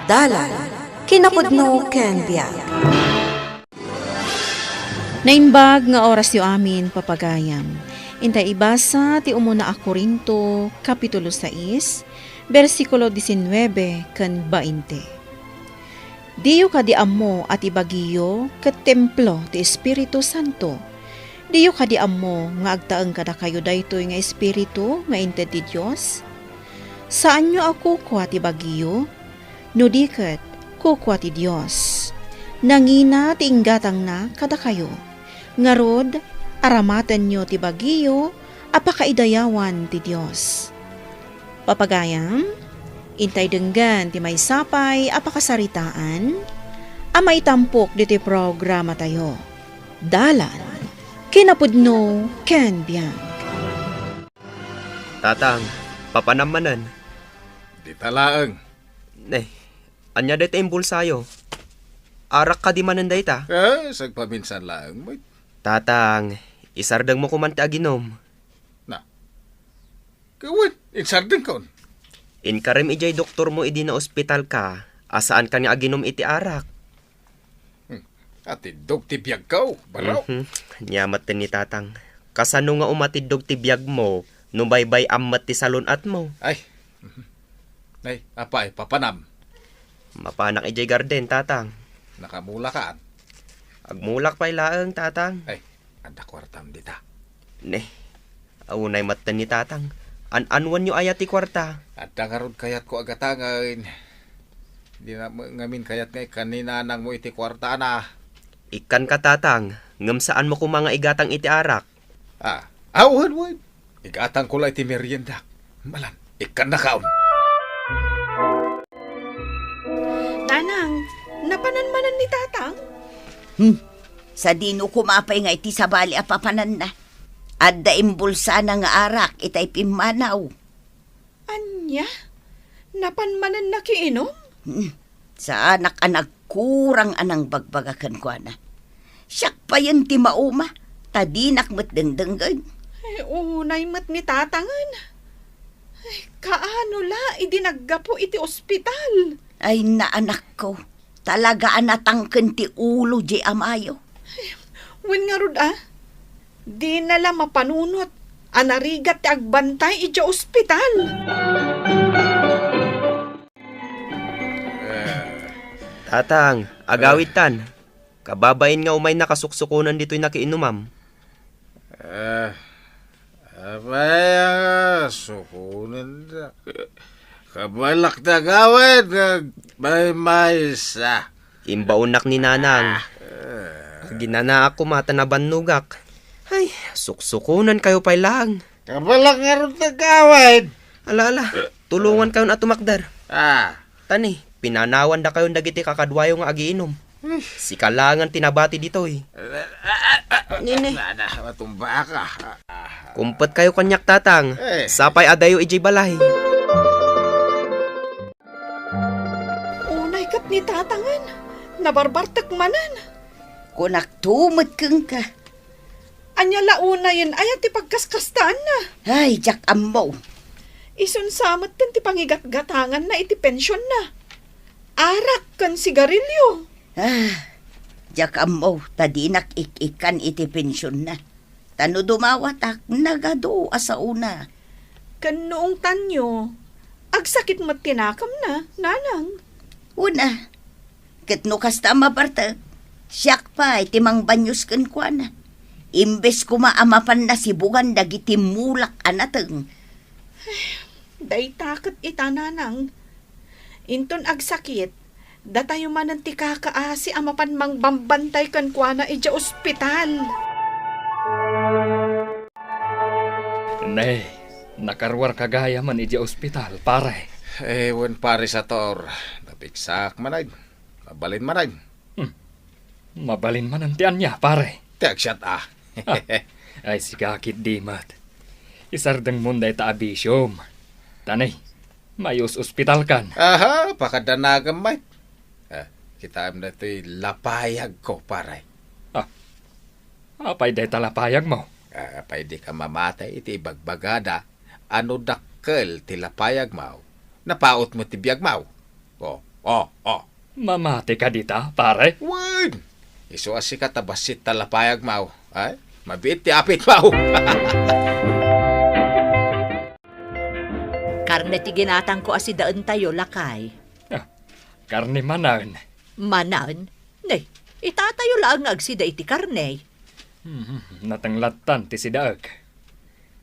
Dalan, kinapudno ken biag. Naimbag nga oras yu amin papagayam. Intay ibasa ti umuna a Korinto, Kapitulo 6, versikulo 19 ken 20. Diyo kadiam mo at ibagiyo ket templo ti Espiritu Santo. Diyo kadiam mo nga agtaeng kada kayo daytoy nga Espiritu nga inted ti Dios. Saan nyo ako kuha ti bagiyo? No diket kukuha ti Dios. Nangina ti inggatang na kada kayo. Ngarod, aramatan nyo ti bagiyo, apakaidayawan ti Dios. Papagayam, intay denggan ti may sapay, apakasaritaan, amay tampok di ti programa tayo. Dalan, kinapudno, ken biag. Tatang, papanamanan. Di talaang. Anya dito yung bulsayo. Arak ka di manan dayta. Sagpaminsan lang. May Tatang, isardang mo kuman ti aginom. kawan, insardeng kaon. Inkarem ijay doktor mo idi na ospital ka. Asaan ka nga aginom iti arak? Atidog ti biyag kao, baraw. Nyamat din ni tatang. Kasano nga umatidog ti biyag mo, nubaybay amat ti salunat mo. Ay, apay, papanam. Mapanak ijay garden, tatang. Nakamula kaan. Agmulak pa'y laeng, tatang. Ay, anda kwartam dita. Aunay matan ni tatang. An-anwan nyo ayat ti kwarta. Anda karod kayat ko agatangan. Di na ngamin kayat ngay kanina nang mo iti kwarta na. Ikan ka, tatang. Ngam saan mo kung mga igatang iti arak? Wan. Igatang ko lang iti merienda. Malan, ikan na kaon. Tanang, napananmanan ni tatang? Sa dino kumapay nga iti sabali a papanan na. Adda imbulsa na nga arak itay pimanaw. Anya? Napanmanan na kiinom? Sa anak-anak kurang anang bagbagakan ko na. Siyak pa yun ti mauma. Tadinak mo't dengdenggan. Unay mat ni tatangan. Kaano la, idinaggapo iti ospital. Ay naanak ko. Talaga anatangken ti ulo di amayo. Wen nga rod di nala mapanunot. Anarigat ti agbantay iti ospital. Tatang, agawitan. Kababain nga umay nakasuksukunan dito'y nakiinumam. Abay, sukunan na. Kabalak na gawin, may isa. Imbaunak ni nanang. Ginana ako matanaban nugak. Ay, suksukunan kayo pa'y lang. Kabalak nga rin na gawin. Ala, tulungan kayo na tumakdar. Tani, pinanawan da kayo dagiti kakadwayo nga agiinom. Si kalangan tinabati dito Nini. Matumba ka. Kumpet kayo kanyak tatang. Sapay adayo ijay balay. Unay kat ni tatangan. Nabarbartak manan. Kunak tumot keng ka. Anya launa yun ayat ti pagkaskastaan na. Ay, jak ammo. Isun samat kan ti pangigat-gatangan na iti pensyon na. Arak kan sigarilyo. Jak ammo. Tadinak ikan iti pensyon na. Tano dumawatak, nagado asa una. Kan noong tanyo, agsakit mat tinakam na, nanang. Una, katno kasta mabartag. Siyak pa, itimang banyos kan kwa na. Imbes kumaamapan na sibugan dagiti mulak anateng. Day takot ita nanang. Inton agsakit, datayo manan ti kakaasi amapan mang bambantay kan kwa na ija ospital. Nakarwar kagaya man ija ospital, pare. Wan pare sa tor. Napiksak manay. Mabalin manay. Mabalin man ang tiyan niya, pare. Tiagsyat Ay, sigakit di mat. Isardang munday ta abisyom. Tanay, mayos ospital kan. Pakadanagan may. Kita am na ito'y lapayag ko, pare. Apay day talapayag mo. Pwede ka mamatay iti bagbagada. Ano dakkel ti lapayag mo? Napaot mo ti biyag mo. Oh. Mamati ka dita, pare. Wan! Iso asi ka tabasit talapayag mau. Ay, mabit ti apit mau. Karne ti ginatang ko asi daan tayo, lakay. Karni manan. Manan? Nay, itatayo lang agsida iti karne. Natanglatan ti sidaag.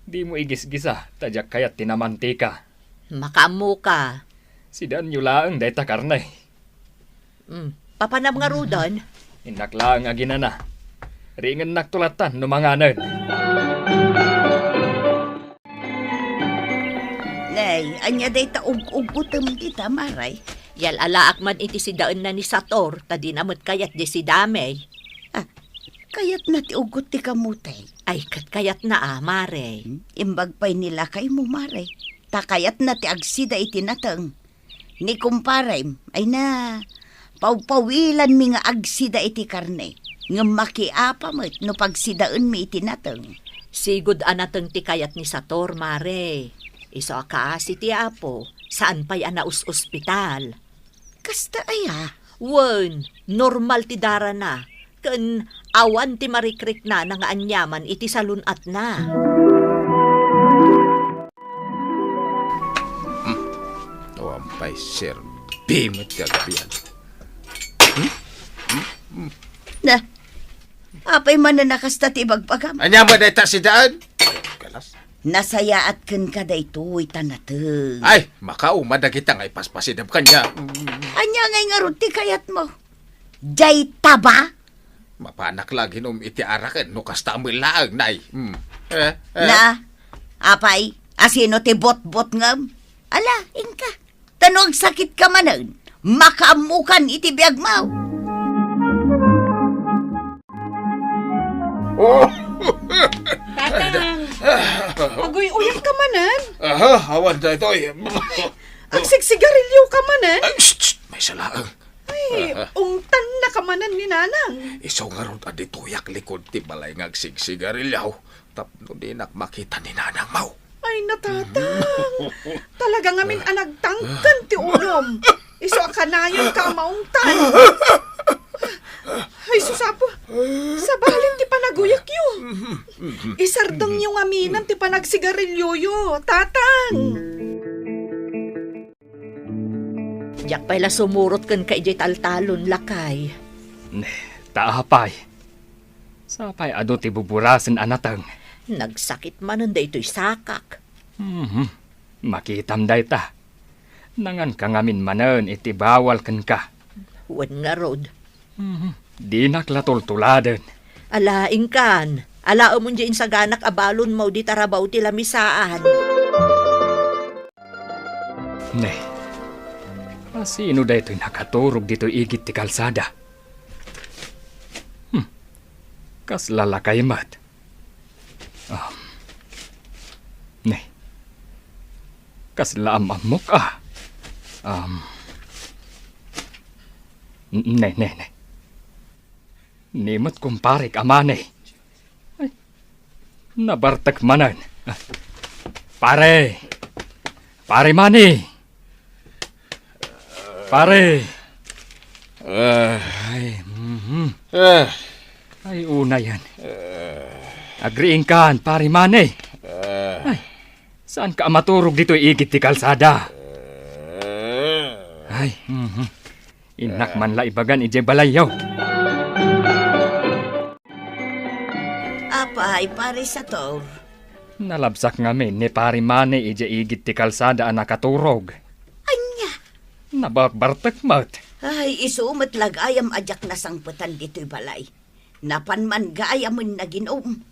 Di mo igis-gisa, tadyak kayat tinamantika. Makamu ka. Sidaan yu laang dayta karne. Papanam nga rudan. Inaklaang aginana. Ringan naktulatan numanganan. Nay, anya day taug-ugutom kita, maray. Yal alaak man iti si daan na ni Sator, tadi namot kayat di si Damay. Kayat na ti ugot ti kamutay. Ay, kayat na mare. Imbag pa'y nila kay mo, maray. Takayat na ti agsida iti natang. Ni kumparay, ay na, pawpawilan mi nga agsida iti karne. Nga makiapamot no pagsidaan mi iti natang. Sigud anateng ti kayat ni Sator, mare. Iso akaasi ti apo, saan pa'y anaus ospital. Kasta aya. Wen, normal ti dara na. Ken awan ti marikrik na nga anyaman iti salunat na. Wampay sir, bimot kagabihan. Na, apay man na nakasta ti bagpagam. Anya ba dayta si daan? Kalas. Nasayaat ken kada ito'y tanateng. Ay, makauma na kita nga ipaspasidab kanya. Anya ngay nga ron ti kayat mo. Jay taba? Mapanak lagi nung iti arakan, no kasta mo laang, nay. Na, apay, asino ti bot-bot ngam? Ala, ingka, tanog sakit ka manan, makaamukan iti biyag mau. Tatang! Agoy, uyap ka manan. Awan na ito. Ang sigsigarilyo ka manan. May salaang. Ay, ungtan na ka manan ni Nanang. Isaw nga ron adituyak likod ti balay ngagsigsigarilyaw. Tapno di makita ni nanang mau. Ay, natatang. Talaga ngamin anagtangkan ti unom. Iso akanayon ka maungtan. Ay, susapo. Sabalin ti panaguyak yu. Isardong yung aminan ti panagsigarilyo yu. Tatang. Diyak pala sumurot ken kay jay taltalon, lakay. Taapay. Sapay ado ti buburasen anatang. Nagsakit manan da ito'y sakak. Makitam dayta. Nangan ka ngamin manan iti bawal ken ka. Wen nga rod. Di naklatultuladen. Alaing kan. Alao mo dyan sa ganak abalon mo di tarabaw ti lamisaan. Sino da ito'y nakaturog dito igit ti kalsada? Kas lalakay mat. Kas laamamok Ne. Nimot kumparik amane. Ay, nabartak manan. Pare mani. Pare. Ay, una yan. Agriing kan, pare mani. Ay, saan ka maturog dito igit ti kalsada? Ay, inak man la ibagan ije balayaw. Apay, pare Sator. Nalabsak ngamin ni pare mani ije igit ti kalsada ang nakaturog. Anya? Nabarbartak mat. Ay, isumat lagayam ajak na sangputan dito'y balay. Napanman gayam mo naginom.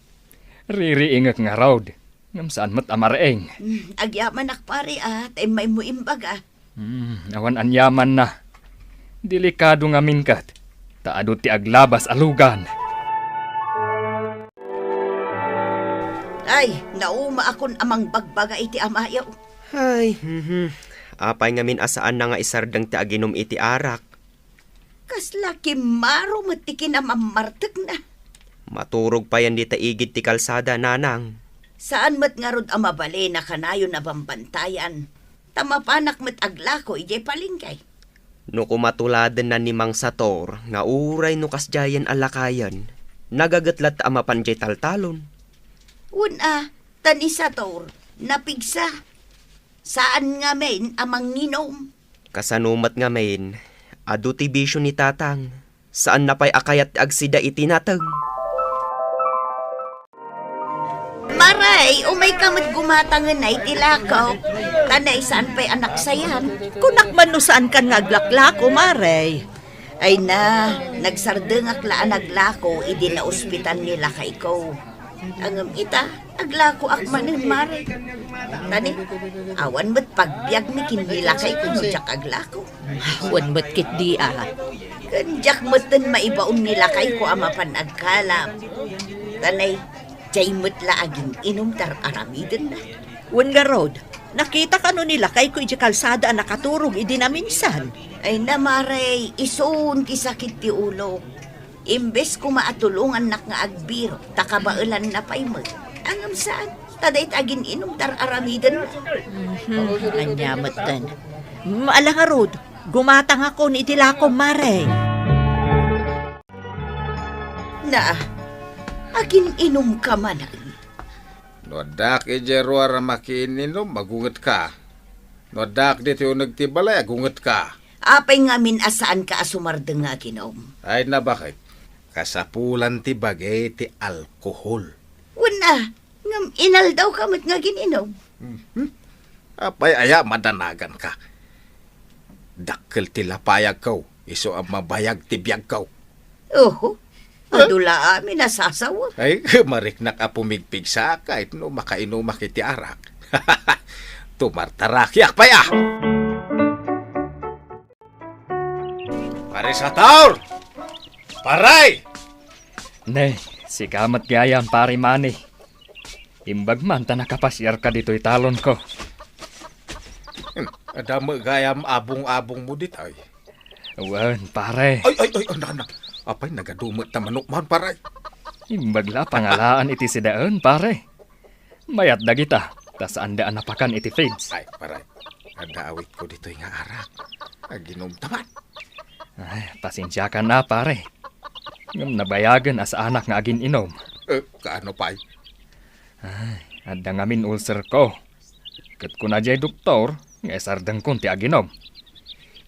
Ririingak nga raud. Ngam saan mat amaraeng. Agyaman ak pare ay may muimbag Awan anyaman na. Delikado ngamin kat. Taado ti aglabas alugan. Ay, nauma akon amang bagbaga iti amayaw. Ay, apay ngamin asaan na nga isardang ti aginom iti arak. Kaslaki maro matikin na mamartag na. Maturog pa yan di taigid ti kalsada, Nanang. Saan mat nga rod amabali na kanayo na bambantayan. Tamapanak mat aglako ijay palingkay. No kumatuladen na ni Mang Sator nga uray no kasjayan alakayan, nagagatlat amapan jay taltalon. Una, tanisa tor, napigsa. Saan nga men amang nginom? Kasanumat nga main, adu ti bisyo ni tatang, saan napay akayat agsida itinatag. Maray, umay kamot gumatangan ay tilakaw. Tanay saan pa'y anak sayan? Kunak man no saan kan ngaglaklako, Mare. Ay na, nagsardeng aklaan naglako, idi na ospital nila kay ko. Angam ita, aglako akmanin mare. Tani, awan mo't pagbiag ni kinila kay ko jak aglako. Wan mo't kit di Kanjak mo't din maibaon nila kay ko ama panagkalam. Tanay, jay mo't laaging inom tar aramidin na. Wan nga Rod, nakita ka no nila kay ko iti kalsada nakaturog idi na minsan. Ay na mare, isun ti sakit ti ulo. Imbes ko maatulungan nak nga agbiro, takabailan na pa'y mo. Angam saan? Taday't agin inom tar aramidan na. Anyamot tan. Maala nga Rod, gumatang ako ni itilako, Mare. Na, agin inom ka man. Nodak ijeruar makininom, magunget ka. Nodak dito yung nagtibalay, agunget ka. Apay nga min asaan ka asumardeng nga ginom. Ay na bakit? Kasapulan ti bagay ti alkohol. Una, ngam inal daw kamot nga gininom. Apay aya madanagan ka. Dakkel ti lapayag kaw, iso ang mabayag ti biyag kaw. Oho, adula amin nasasawa. Ay, mariknak a pumigpig sa kahit no makainom makiti arak. Tumartarakyak pa ya! Pare sa taur! Paray! Ne, si kamat gayam pare mani. Imbag man ta nakapasyar ka dito'y talon ko. Adama gayam abong-abong mo dit ay. Wan, pare. Ay, anak. Apay, nagadumot na manok man, paray. Imbag la pangalaan iti sidaan, pare. Mayat da kita, tas andaan napakan iti feeds. Ay, paray. Adaawit ko dito'y nga arak. Aginom taman. Ay, pasensya ka na, pare. Ngam nabayagan as anak nga agin inom. Kaano pa'y? Ay, adda ngamin ulcer ko. Kat ko na jay doktor, nga sardang kon ti aginom.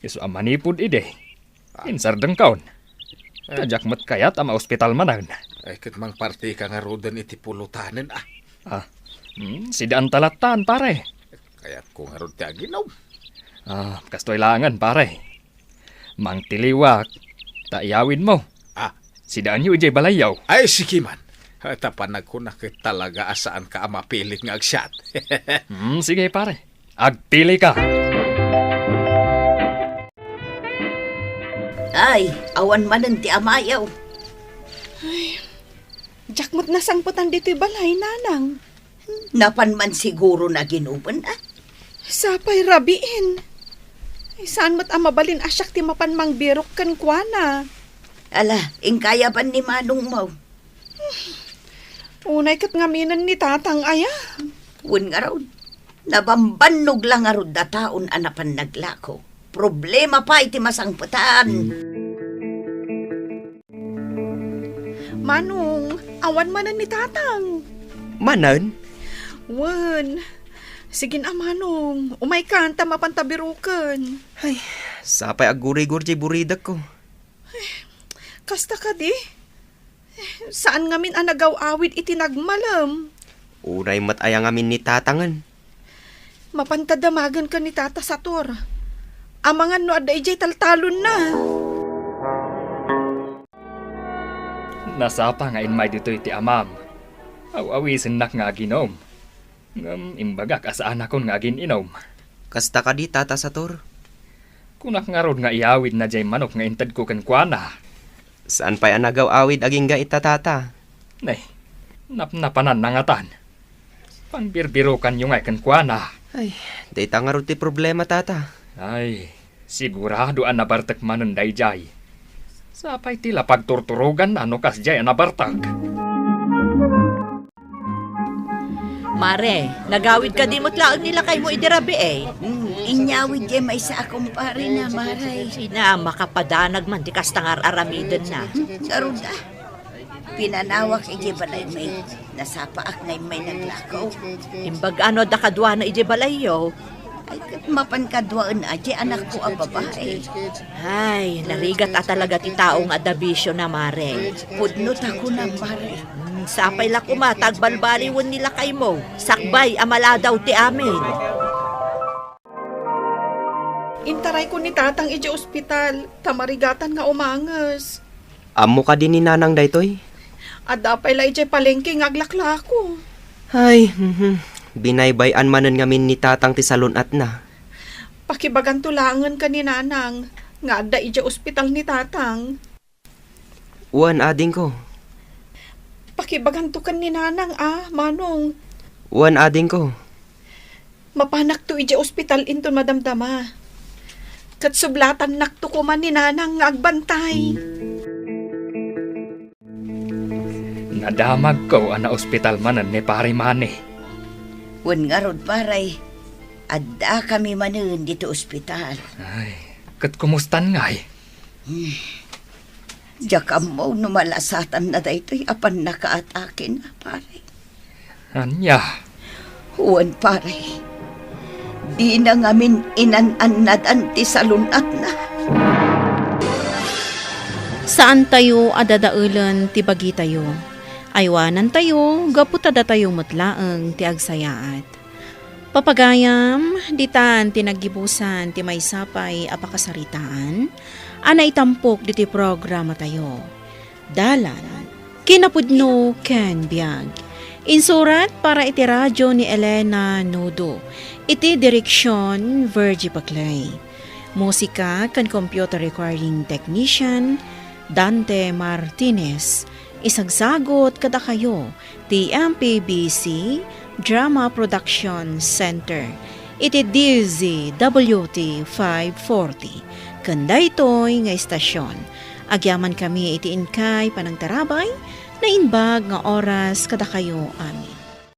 Iso amanipod ide. Insardang kaon. Tajak mat kayat ama ospital manan. Ay, kat mang party ka nga rodan iti pulutanin, Sidaan talatan, pare. Kaya't ko nga rod ti aginom. Kastoy langan, pare. Mang tiliwak, taiyawin mo. Sidaan yu ijay balayaw. Ay, sige man. Tapanag ko na talaga asaan ka mapilit nga agsyat. Sige, pare. Agpili ka. Ay, awan manan ti amayaw. Jakmot na sangputan dito'y balay, nanang. Napan man siguro na ginuban Sapay rabiin. Ay, saan mo't amabalin asyak ti mapanmang birok kan kuana. Ala, ingkaya pa ni Manong mo. Unay kat ngaminan ni tatang aya. Wen nga raw, nabambanog lang nga raw dataon anapan naglako. Problema pa iti masangputan. Manong, awan manan ni tatang. Manan? Wan, sige na manong, umay kanta mapantabirukan. Ay, sapay aguri-gur jay buridak ko. Kasta ka di? Saan ngamin anagaw-awid itinagmalam? Unay matayang amin ni tatangan. Mapantadamagan ka ni Tata Sator. Amangan no aday jay taltalon na. Nasapa nga inmay dito'y ti amam. Aw-awisin nak nga aginom. Ngam imbagak asaan akon nga agin inom. Kasta ka di, Tata Sator. Kunak nga rod nga iawid na jay manok nga intad ko kan kuana. Saan pa'y anagaw awid aging ga itatata? Nay, napnapanan nangatan. Panbirbirukan yung ay kan kuana. Ay, dayta nga ro ti problema, Tata. Ay, sigurado an nabartak manon dayjay. Sapay tila pagturturugan ano kas jay an nabartak. Mare, nagawid ka di mo't laang nila kay mo idirabi eh. Inyawid di may sa akong pare na, maray. Sina, makapadanag man di kastangar aramiden na. Saruda. Pinanawak iti balay may nasapaak na may naglakaw. Imbag ano da kadwa na idibalayo. Ay, mapan kadwaan aji anak ko ang babae. Ay, narigat at talaga ti taong adabisyo na mare. Pudnot ako na, pare. Sapay la kumatag balbariwan nila kay mo. Sakbay, amala daw ti amin. Intaray ko ni tatang iti ospital, tamarigatan nga umangas. Amo ka din ni nanang daytoy? At dapay la iti palengke nga aglakla ko. Ay, binaybayan manen ngamin ni tatang ti salunat na. Pakibagan tulangan ka ni nanang, nga adda iti ospital ni tatang. Uwan ading ko. Pakibagan to kan ni nanang manong. Uwan ading ko. Mapanak to iti ospital inton madamdama. Kat sublatan nakto ko man ni nanang nga agbantay. Nadamag ko ana ospital manan ni pare mani. Wan nga rod, paray. Adda kami manun dito ospital. Ay, kat kumustan nga eh. Diyak mo numalasatan na daytoy apan nakaatake na, pare. Anya, Huwan, pare. Di na ngamin inan-anadan ti salunat na. Saan tayo adadaulan ti bagi tayo? Aywanan tayo, gaputada tayo matlaang ti agsayaat. Papagayam, ditan tinagibusan ti may sapay apakasaritaan, ana itampok diti programa tayo. Dalan, kinapudno ken biag. Insurat para iti radyo ni Elena Nodo. Iti direksyon Virgie Paclay. Musika kan computer recording technician Dante Martinez. Isagsagot kada kayo ti MPBC Drama Production Center. Iti DZWT 540. Kanda ito'y nga istasyon. Agyaman kami iti inkay panagtarabay na inbag nga oras kada kayo amin.